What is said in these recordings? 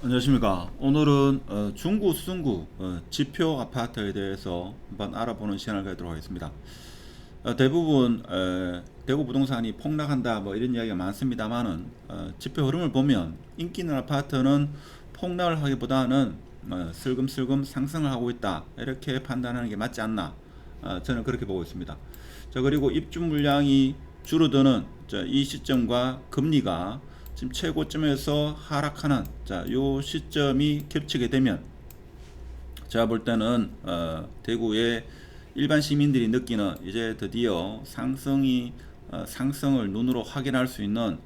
안녕하십니까. 오늘은 중구 수성구 지표 아파트에 대해서 한번 알아보는 시간을 갖도록 하겠습니다. 대부분 대구 부동산이 폭락한다 뭐 이런 이야기가 많습니다만은 지표 흐름을 보면 인기 있는 아파트는 폭락을 하기보다는 슬금슬금 상승을 하고 있다 이렇게 판단하는 게 맞지 않나, 저는 그렇게 보고 있습니다. 자, 그리고 입주 물량이 줄어드는 이 시점과 금리가 지금 최고점에서 하락하는 요 시점이 겹치게 되면 제가 볼 때는 대구의 일반 시민들이 느끼는 이제 드디어 상승을 눈으로 확인할 수 있는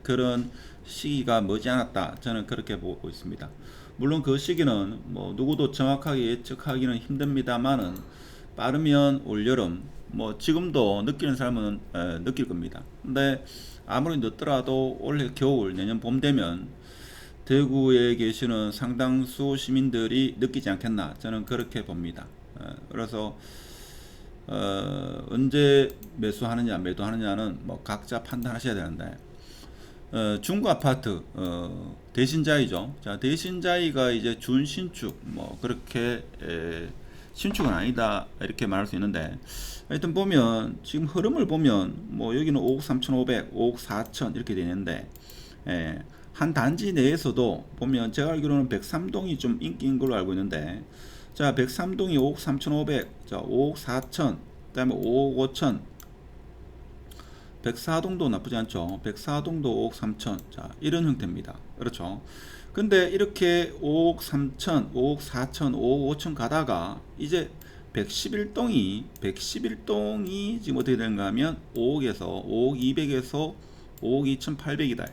그런 시기가 머지않았다, 저는 그렇게 보고 있습니다. 물론 그 시기는 뭐 누구도 정확하게 예측하기는 힘듭니다만은 빠르면 올여름, 뭐 지금도 느끼는 사람은 느낄 겁니다. 근데 아무리 늦더라도 올해 겨울 내년 봄 되면 대구에 계시는 상당수 시민들이 느끼지 않겠나, 저는 그렇게 봅니다. 그래서 언제 매수하느냐 매도하느냐는 뭐 각자 판단하셔야 되는데, 중고 아파트 대신자이죠. 자, 대신자이가 이제 준신축 뭐 그렇게 신축은 아니다 이렇게 말할 수 있는데, 하여튼 보면 지금 흐름을 보면 뭐 여기는 5억 3,500, 5억 4천 이렇게 되는데, 한 단지 내에서도 보면 제가 알기로는 103동이 좀 인기인 걸로 알고 있는데, 자 103동이 5억 3,500, 자 5억 4천, 그다음에 5억 5천, 104동도 나쁘지 않죠. 104동도 5억 3천. 자, 이런 형태입니다. 그렇죠. 근데 이렇게 5억 3천, 5억 4천, 5억 5천 가다가 이제 111동이 지금 어떻게 되는가 하면 5억에서 5억 200에서 5억 2,800이다.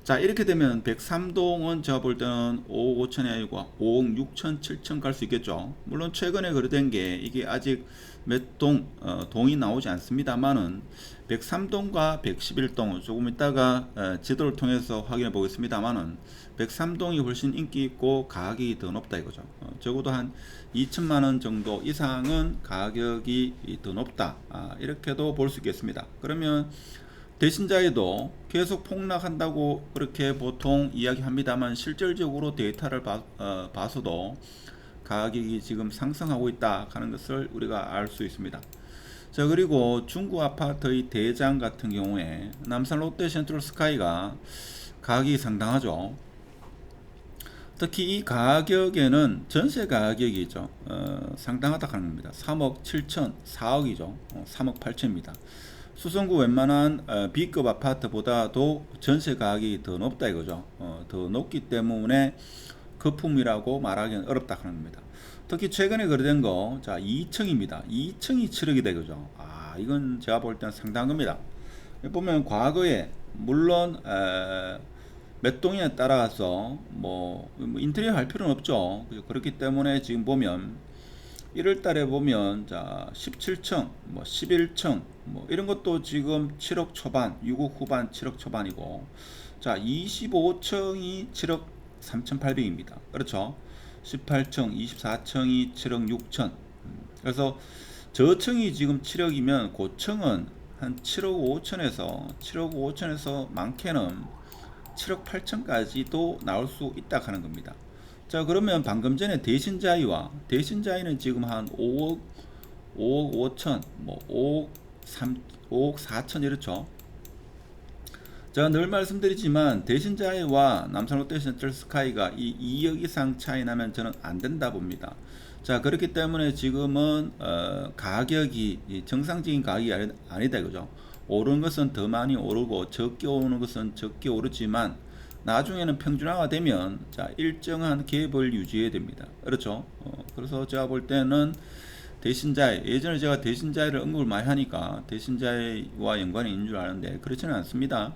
자, 이렇게 되면 103동은 제가 볼 때는 5억 5천이 아니고 5억 6천, 7천 갈 수 있겠죠. 물론 최근에 거래된 게 이게 아직 몇 동이 나오지 않습니다만은 103동과 111동 조금 이따가 지도를 통해서 확인해 보겠습니다만은 103동이 훨씬 인기 있고 가격이 더 높다 이거죠. 적어도 한 2천만 원 정도 이상은 가격이 더 높다. 이렇게도 볼 수 있겠습니다. 그러면 대신자에도 계속 폭락한다고 그렇게 보통 이야기합니다만, 실질적으로 데이터를 봐서도 가격이 지금 상승하고 있다 하는 것을 우리가 알 수 있습니다. 자, 그리고 중구 아파트의 대장 같은 경우에 남산 롯데 센트럴 스카이가 가격이 상당하죠. 특히 이 가격에는 전세 가격이죠. 상당하다 하는 겁니다. 3억 7천, 4억이죠. 3억 8천입니다. 수성구 웬만한 B급 아파트보다도 전세 가격이 더 높다 이거죠. 더 높기 때문에 거품이라고 말하기는 어렵다 하는 겁니다. 특히 최근에 거래된 거, 자 2층입니다. 2층이 7억이다 이거죠. 이건 제가 볼 때는 상당한 겁니다. 보면 과거에 물론 몇 동에 따라서 뭐 인테리어 할 필요는 없죠. 그렇기 때문에 지금 보면 1월 달에 보면 자 17층, 뭐 11층 뭐 이런 것도 지금 7억 초반, 6억 후반, 7억 초반이고, 자 25층이 7억 3,800입니다. 그렇죠. 18층, 24층이 7억 6천. 그래서 저층이 지금 7억이면 고층은 한 7억 5천에서 많게는 7억 8천까지도 나올 수 있다 하는 겁니다. 자, 그러면 방금 전에 대신자이는 지금 한 5억 5천, 뭐 5억 4천 이렇죠. 제가 늘 말씀드리지만 대신자이와 남산 롯데 센트럴 스카이가 이 2억 이상 차이 나면 저는 안 된다 봅니다. 자, 그렇기 때문에 지금은 가격이 정상적인 가격이 아니다 이거죠. 오르는 것은 더 많이 오르고 적게 오르는 것은 적게 오르지만 나중에는 평준화가 되면 자 일정한 갭을 유지해야 됩니다. 그렇죠. 그래서 제가 볼 때는 대신자이, 예전에 제가 대신자이를 언급을 많이 하니까 대신자이와 연관이 있는 줄 아는데 그렇지는 않습니다.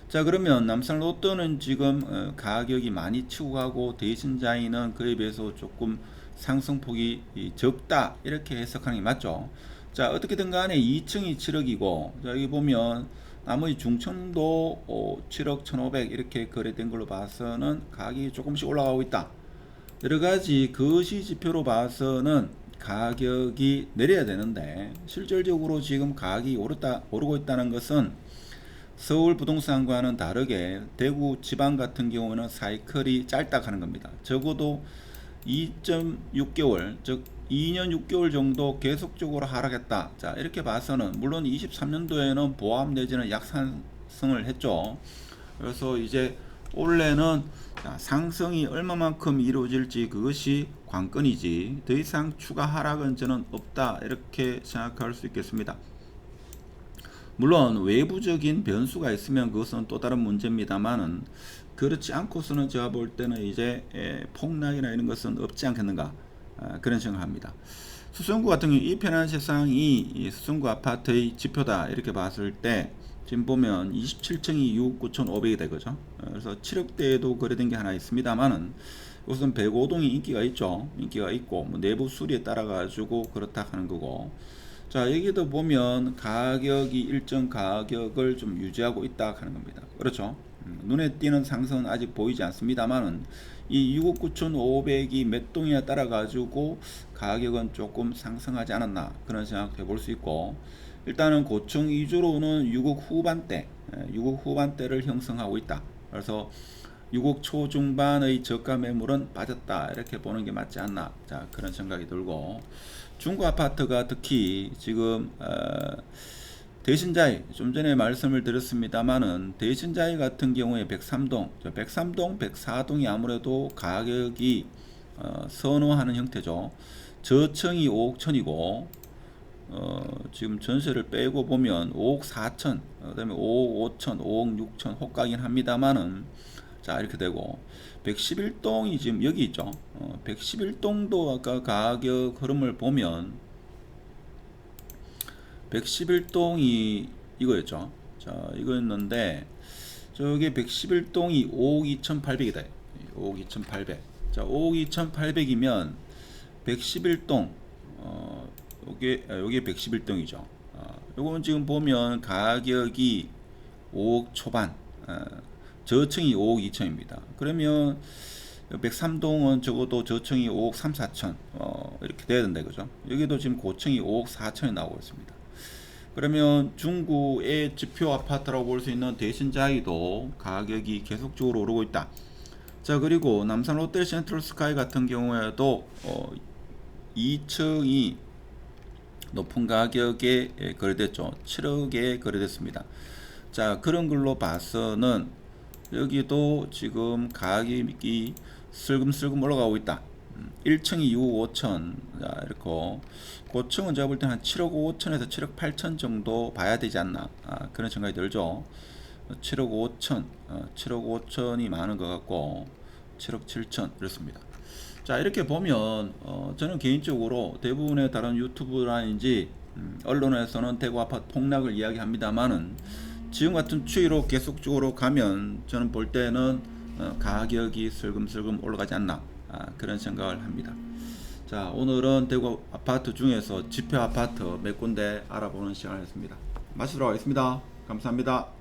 자, 그러면 남산 롯데는 지금 가격이 많이 치고 가고 대신자이는 그에 비해서 조금 상승폭이 적다 이렇게 해석하는 게 맞죠. 자, 어떻게든 간에 2층이 7억이고, 자, 여기 보면 나머지 중층도 7억 1,500 이렇게 거래된 걸로 봐서는 가격이 조금씩 올라가고 있다. 여러 가지 거시 지표로 봐서는 가격이 내려야 되는데 실질적으로 지금 가격이 오르고 있다는 것은 서울 부동산과는 다르게 대구 지방 같은 경우는 사이클이 짧다 하는 겁니다. 적어도 2.6개월, 즉 2년 6개월 정도 계속적으로 하락했다. 자, 이렇게 봐서는 물론 23년도에는 보합 내지는 약상승을 했죠. 그래서 이제 올해는 상승이 얼마만큼 이루어질지 그것이 관건이지 더 이상 추가 하락은 저는 없다 이렇게 생각할 수 있겠습니다. 물론 외부적인 변수가 있으면 그것은 또 다른 문제입니다만은 그렇지 않고서는 제가 볼 때는 이제 폭락이나 이런 것은 없지 않겠는가 그런 생각합니다. 수성구 같은 경우 이 편한 세상이 수성구 아파트의 지표다 이렇게 봤을 때 지금 보면 27층이 6억 9,500이 되거죠. 그래서 7억대에도 거래된 게 하나 있습니다만은 우선 105동이 인기가 있죠. 인기가 있고 뭐 내부 수리에 따라 가지고 그렇다 하는 거고. 자, 여기도 보면 가격이 일정 가격을 좀 유지하고 있다 하는 겁니다. 그렇죠. 눈에 띄는 상승은 아직 보이지 않습니다만은 이 6억 9,500이 몇 동이냐 따라 가지고 가격은 조금 상승하지 않았나 그런 생각 해볼 수 있고, 일단은 고층 위주로는 6억 후반대, 6억 후반대를 형성하고 있다. 그래서 6억 초중반의 저가 매물은 빠졌다 이렇게 보는 게 맞지 않나, 자 그런 생각이 들고, 중고 아파트가 특히 지금 대신자이 좀 전에 말씀을 드렸습니다만은 대신자이 같은 경우에 103동, 104동이 아무래도 가격이 선호하는 형태죠. 저층이 5억 천이고 지금 전세를 빼고 보면 5억 4천, 그다음에 5억 5천, 5억 6천 호가긴 합니다만은 자 이렇게 되고 111동이 지금 여기 있죠. 111동도 아까 가격 흐름을 보면 111동이 이거였죠. 자 이거였는데 저기 111동이 5억 2,800이다. 5억 2,800. 자 5억 2,800이면 111동 요게 111동이죠. 요건 지금 보면 가격이 5억 초반, 저층이 5억 2천입니다. 그러면 103동은 적어도 저층이 5억 3, 4천 이렇게 돼야 된다 이거죠. 여기도 지금 고층이 5억 4천이 나오고 있습니다. 그러면 중구의 지표 아파트라고 볼 수 있는 대신자이도 가격이 계속적으로 오르고 있다. 자 그리고 남산 롯데 센트럴 스카이 같은 경우에도 2층이 높은 가격에 거래됐죠. 7억에 거래됐습니다. 자 그런 걸로 봐서는 여기도 지금 가격이 슬금슬금 올라가고 있다. 1층이 6억 5천, 자 이렇게 고층은 제가 볼 때는 한 7억 5천에서 7억 8천 정도 봐야 되지 않나, 그런 생각이 들죠. 7억 5천, 7억 5천이 많은 것 같고 7억 7천 그렇습니다. 자 이렇게 보면 저는 개인적으로 대부분의 다른 유튜브라든지 언론에서는 대구 아파트 폭락을 이야기합니다만은 지금 같은 추이로 계속적으로 가면 저는 볼 때는 가격이 슬금슬금 올라가지 않나, 그런 생각을 합니다. 자 오늘은 대구 아파트 중에서 지표 아파트 몇 군데 알아보는 시간을 했습니다. 마치도록 하겠습니다. 감사합니다.